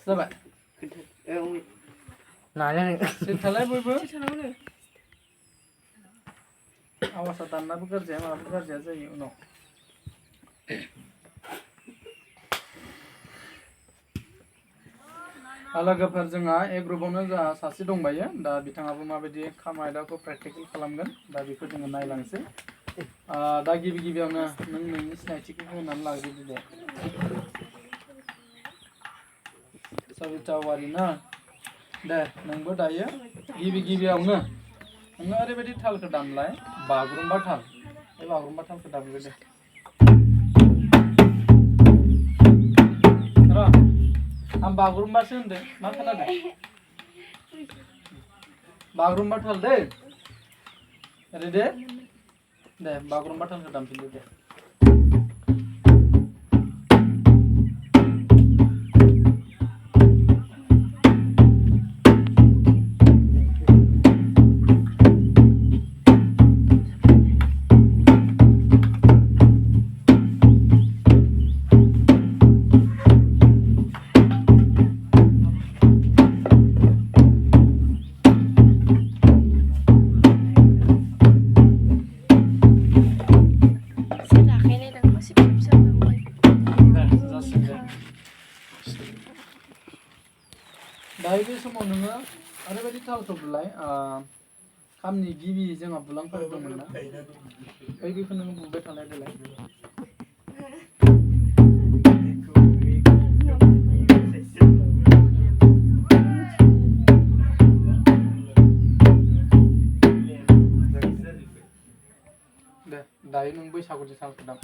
जाबाय नालाय सिथालाय बयबो आवासा दाननाबो गारजाया माबो गारजाया जायो उनाव लोगोफोर जोंहा ए ग्रुपावनो जोंहा सासे दंबायो दा बिथाङाबो माबायदि खाम आयदाखौ प्रेक्टिकेल खालामगोन दा बेखौ जोङो नायलांसै दा गिबियावनो नों नोंनि सिनायथिखौ होनानै लाग्रोदो दे सबिता औवारि ना दे नोंबो दायो गिबियावनो नोङो ओरैबायदि थालखौ दामलाय बागुरुम्बा थाल बे बागुरुम्बा थालखौ दामग्रो दे र' आं बागुरुम्बासो होनदों मा खोनादों बागुरुम्बा थाल दे रेडि दे बागुरुम्बा थालखौ दामफिनदो दे दायो बे समाव नोङो ओरैबायदि थालखौ बुलाय खामनि गिबि जोंहा बुलांफोर दंमोन ना बेखौ नोङो बुबाय थानाय देलाय दे दायो नों बैसागुनि थालखौ दाम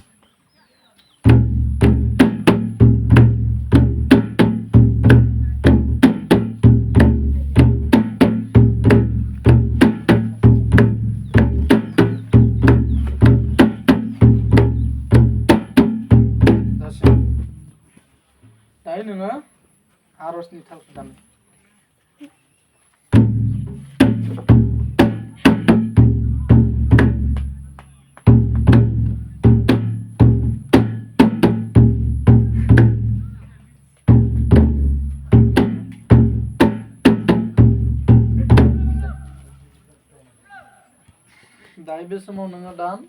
दायो नोङो आरजनि थालखौ दाम दायो बे समाव नोङो दाम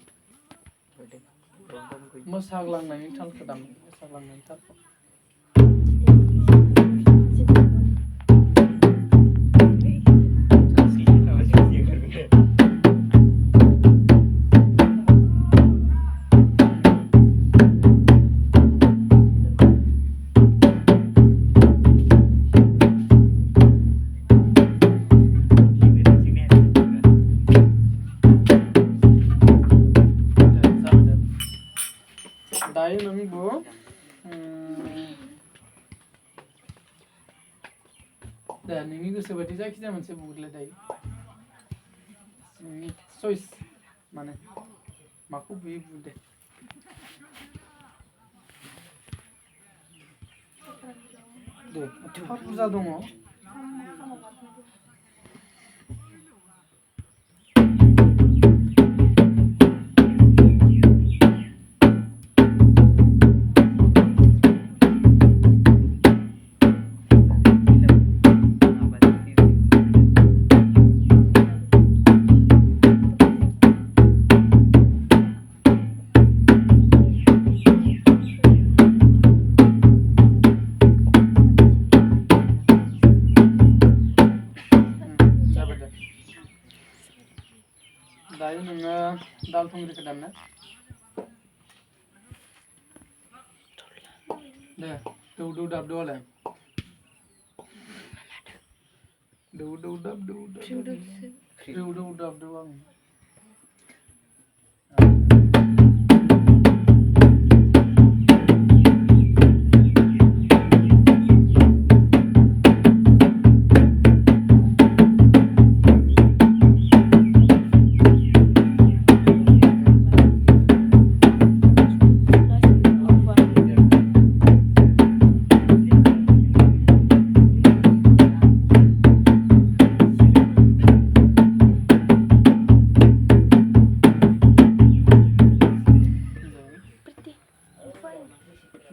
मोसाग्लांनायनि थालखौ दाम मोसाग्लांनायनि थालखौ दायो नोंबो दे नोंनि गोसो बायदि जायखिजाया मोनसे बुंग्रोलाय दायो नोंनि चइस माने माखौ बुयो बुं दे दे एफा बुरजा दङ दायो नोङो दाल थुंग्रिखौ दामना दे दौ दाबदौआलाय दौ दाबदौ आं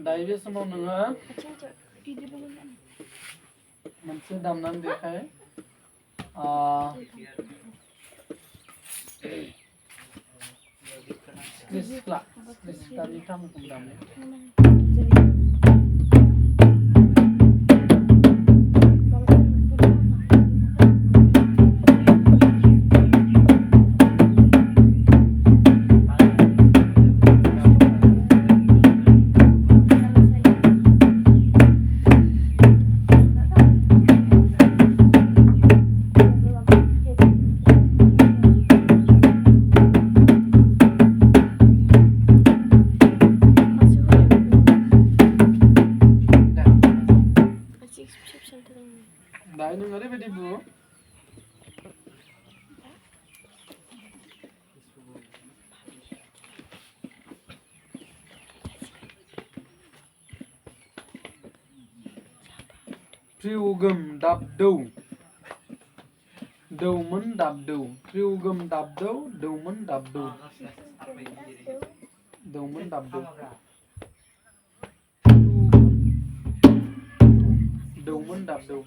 दायो बे समाव नोङो मोनसे दामनानै देखाय सिख्लानि खामखौ दामो दायो नों ओरैबायदि बुङो Swrgw दाबदौ दौमोन दाबदौ Swrgw दाबदौ दौमोन दाबदौ दौमोन दाबदौ दौमोन दाबदौ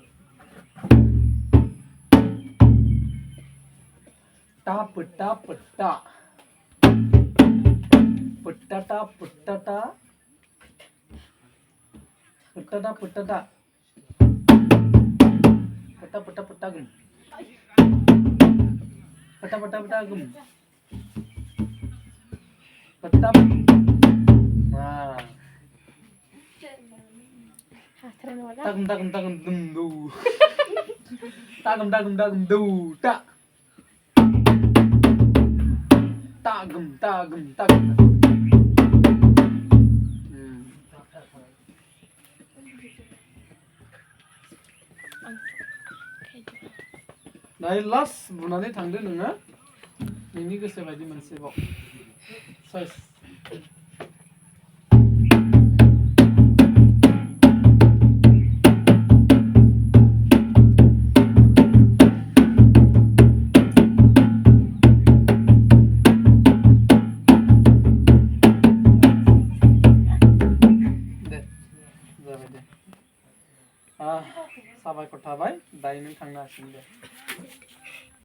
टा पट्टा पट्टा पट्टाटा पट्टाटा पट्टाटा पट्टाटा पट्टा पट्टा पट्टा गम पट्टा पट्टा पट्टा गम पट्टा tagum tagum tagum dum du tagum tagum tagum du ta tagum tagum tagum Dari last बुनानै थांदो नोङो नोंनि गोसो बायदि मोनसेबाव choice साबायखर थाबाय दायो नों थांनो हासिगोन दे